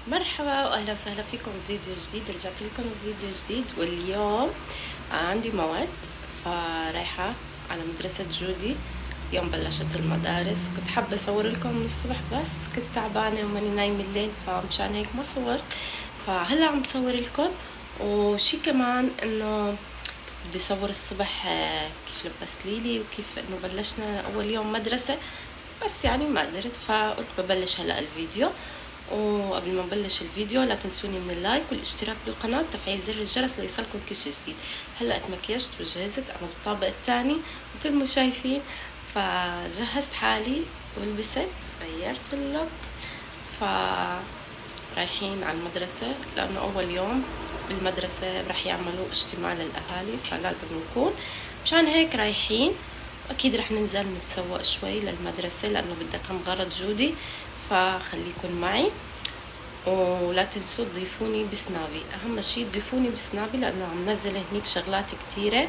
مرحبا واهلا وسهلا فيكم بفيديو جديد. رجعت لكم بفيديو جديد، واليوم عندي موعد فرايحه على مدرسه جودي. اليوم بلشت المدارس وكنت حابه اصور لكم من الصبح، بس كنت تعبانه وماني نايمه الليل، فمشان هيك ما صورت. فهلا عم بصور لكم. وشي كمان انه بدي اصور الصبح كيف لبست ليلي وكيف انه بلشنا اول يوم مدرسه، بس يعني ما قدرت فقلت ببلش هلا الفيديو. وقبل ما نبلش الفيديو لا تنسوني من اللايك والاشتراك بالقناة وتفعيل زر الجرس ليصلكم كل شي جديد. هلا اتمكيجت وجهزت، انا بالطابق الثاني مثل ما شايفين، فجهزت حالي ولبست غيرت اللوك. رايحين على المدرسة لانه اول يوم بالمدرسة رح يعملوا اجتماع للاهالي، فلازم نكون مشان هيك رايحين. اكيد رح ننزل نتسوق شوي للمدرسة لانه بدها كم غرض جودي، فخليكن معي. ولا تنسوا تضيفوني بسنابي، اهم شي تضيفوني بسنابي لانه عم نزل هنيك شغلات كتيرة،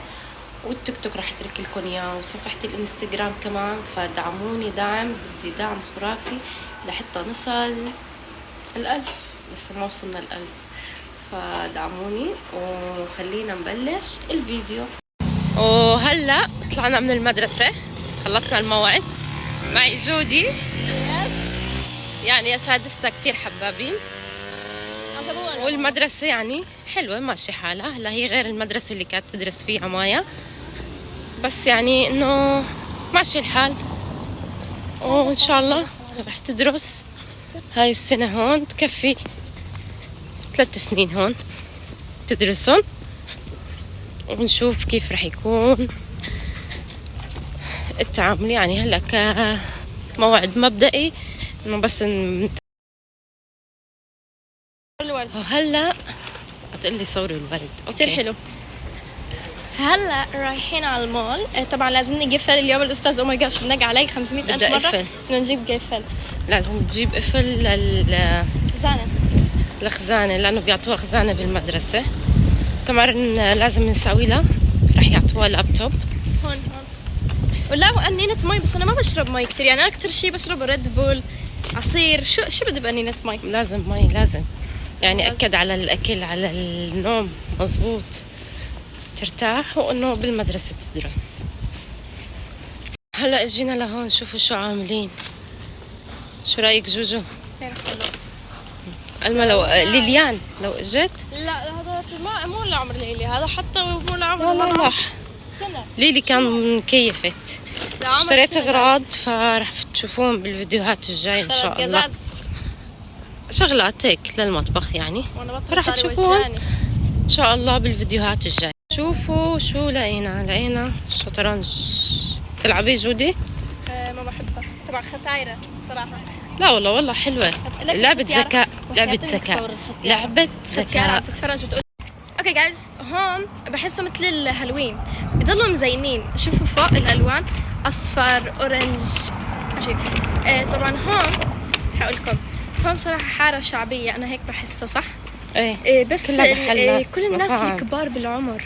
والتيك توك رح اترك لكم اياه، وصفحة الانستغرام كمان، فدعموني دعم، بدي دعم خرافي لحتى نصل 1000. لسه ما وصلنا 1000، فدعموني وخلينا نبلش الفيديو. وهلا طلعنا من المدرسة، خلصنا الموعد. معي جودي يعني اساتذتها كتير حبابين، والمدرسة يعني حلوة ماشي حالها. هلا هي غير المدرسة اللي كانت تدرس فيها مايا، بس يعني انه ماشي الحال. وان شاء الله رح تدرس هاي السنة هون، تكفي 3 سنين هون تدرسون، ونشوف كيف رح يكون التعامل. يعني هلا كموعد مبدئي انه بس هلا هتقلي صوري الورد كتير حلو. هلا رايحين على المول. طبعا لازم نقفل اليوم، الاستاذ او ماي جاش نق علي 500,000 مره انه نجيب قفل. لازم تجيب قفل الخزانه لانه بيعطوها خزانه بالمدرسه. كمان لازم نسوي لها، رح يعطوها لابتوب هون ولا وقنينة مي، بس انا ما بشرب مي كتير، يعني انا اكتر شي بشرب ريد بول، عصير. شو بدي بقنينة مي؟ لازم مي، لازم يعني أكد على الأكل على النوم مزبوط، ترتاح وإنه بالمدرسة تدرس. هلا اجينا لهون، شوفوا شو عاملين. شو رأيك جوجو؟ ألما لو ليليان لو اجت. لا هذا مو لعمر ليلي، هذا حتى مو لعمر لا سنة. ليلي كان مكيفت. اشتريت اغراض فرح تشوفون بالفيديوهات الجاية ان شاء الله. شغلات هيك للمطبخ يعني، راح تشوفون ان شاء الله بالفيديوهات الجاية. شوفوا شو لقينا شطرنج. تلعبي جودي؟ ما بحبها، تبع ختايرة صراحة. لا والله حلوة، لعبة ذكاء، لعبة ذكاء. تتفرج وتقول اوكي جايز. هون بحسه مثل الهالوين، بضلوا مزينين. شوفوا فوق الالوان اصفر اورنج عجيب. طبعا هون حقول لكم، هون صراحة حارة شعبية، انا هيك بحسها صح. بس كل الناس الكبار بالعمر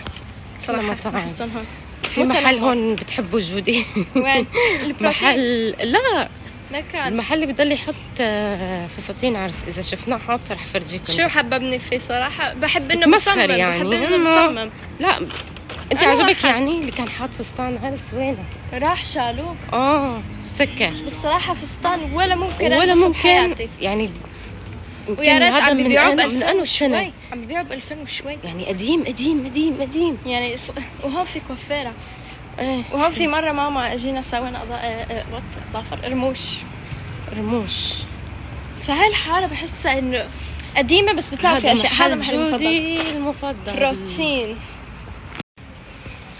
صراحة بحسهم هون. في محل هون بتحبوا جودي؟ وين؟ محل لا مكان المحل اللي بضل يحط فساتين عرس، اذا شفناه حاط رح فرجيكم. شو حببني فيه صراحة، بحب انه مصمم يعني. بحب انه مصمم. لا انت عجبك يعني اللي كان حاط فستان عرس؟ وينه؟ راح شالوه. سكر. بالصراحة فستان ولا ممكن حياتي. يعني ويا ريت عم بيبيعوه من انه سنة، عم بيبيعوه ب2000 وشوي، يعني قديم يعني. وهون في كوافيرة. وهون في مرة ماما اجينا سوينا ضافر رموش. فهاي الحالة بحسها انه قديمة، بس بيطلع في اشياء. هذا محلي المفضل بروتين.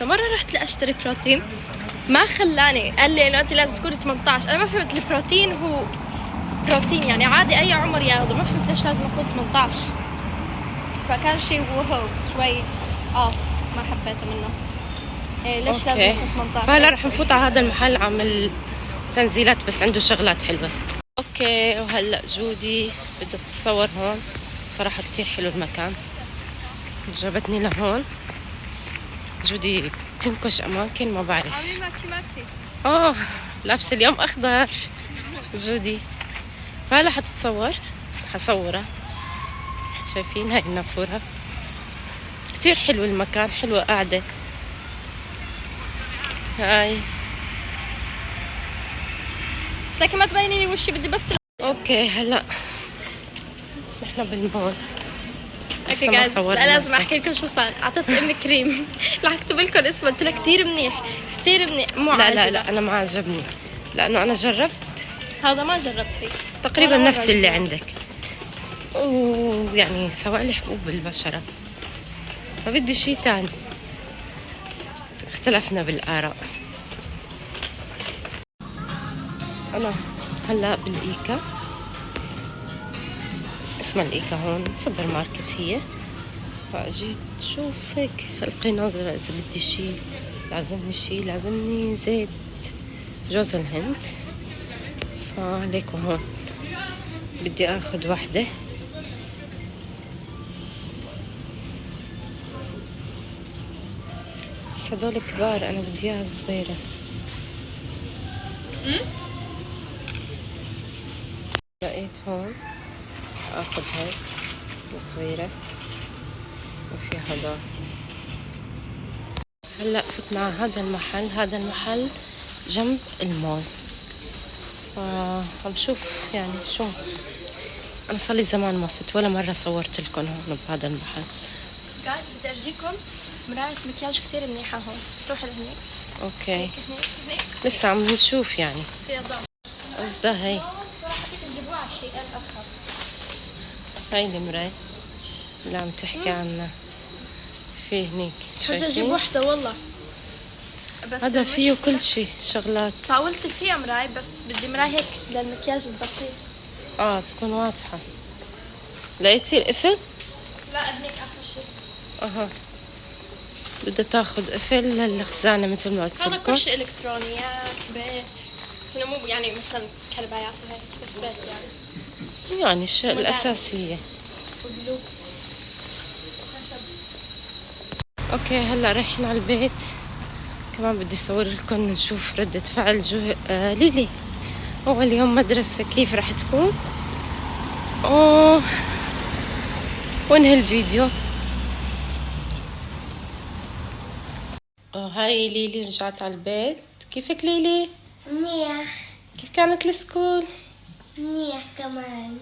مرة رحت لاشتري بروتين، ما خلاني، قال لي انه انت لازم تكوني 18. انا ما فهمت البروتين هو بروتين يعني عادي اي عمر ياخده، ما فهمت ليش لازم اكون 18. فكان شيء وهو شوي اوف، ما حبيته منه. ليش لازم اكون 18؟ فهلا رح نفوت على هذا المحل عامل تنزيلات، بس عنده شغلات حلوة. اوكي وهلا جودي بدها تتصور هون. بصراحة كتير حلو المكان، جابتني لهون. جودي تنكش اماكن ما بعرف. ماتشي لابسه اليوم اخضر جودي. فهلا حتتصور، حصورها شايفين هاي النافورة. كتير حلو المكان، حلوة قاعدة. هاي بس لكن ما تبيني لي وشي، بدي بس. اوكي هلا نحن بالمول. اوكي جايز، لازم احكي لكم شو صار. اعطيت امي كريم رح اكتب لكم اسمه، قلت لها كثير منيح كثير منيح. مو لا عاجبة. لا لا انا ما عجبني، لانه انا جربت هذا ما جربتي تقريبا نفس اللي عندك، ويعني سواء لي حبوب بالبشرة، فبدي شيء تاني. اختلفنا بالآراء. أنا هلا بالإيكا، اسمها الإيكا هون سوبر ماركت هي. فأجيت شوف هيك القناصر إذا بدي شيء، لازمني زيت جوز الهند. فليكو هون بدي اخذ وحدة. بس هدول كبار، انا بدي اياها صغيرة. لقيت هون اخذ هاي الصغيرة وفي هذا. هلا فتنا على هذا المحل جنب المول. عم شوف يعني شو، انا صار لي زمان ما فت ولا مره صورت لكم هون بهذا المحل. جايز بدي ارجيكم مراية مكياج كثير منيحة هون. روحي لهنيك. اوكي هنيك لسه عم نشوف يعني. فيها ضغط. قصدها هي صراحة فيك تجيبوها على شيء ارخص. هاي المراية اللي عم تحكي عنها. في هنيك حاجة اجيب وحدة والله، بس هذا فيه كل شيء شغلات. طاولت فيها مراية، بس بدي مراية هيك للمكياج الدقيق. تكون واضحة. لقيتي القفل؟ لا هنيك اخر شيء. بدها تاخذ قفل للخزانة مثل ما قلت هذا لكم. كل شيء الكترونيات بيت، بس انه مو يعني مثلا كربايات وهيك، بس بيت يعني الشيء الأساسية. وبلو خشب. اوكي هلا رحنا على البيت. كمان بدي اصور لكم نشوف ردة فعل ليلي اول يوم مدرسة كيف رح تكون. وانهي الفيديو. هاي ليلي رجعت على البيت. كيفك ليلي؟ منيح. كيف كانت السكول؟ منيح كمان.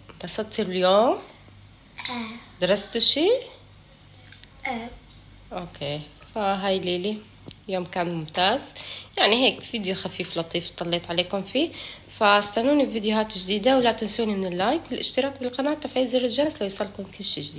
انبسطتي اليوم؟ درستوا شي؟ اوكي فهاي ليلي يوم كان ممتاز، يعني هيك فيديو خفيف لطيف طليت عليكم فيه. فاستنوني بفيديوهات جديدة، ولا تنسوني من اللايك والاشتراك بالقناة وتفعيل زر الجرس ليوصلكم كل شي جديد.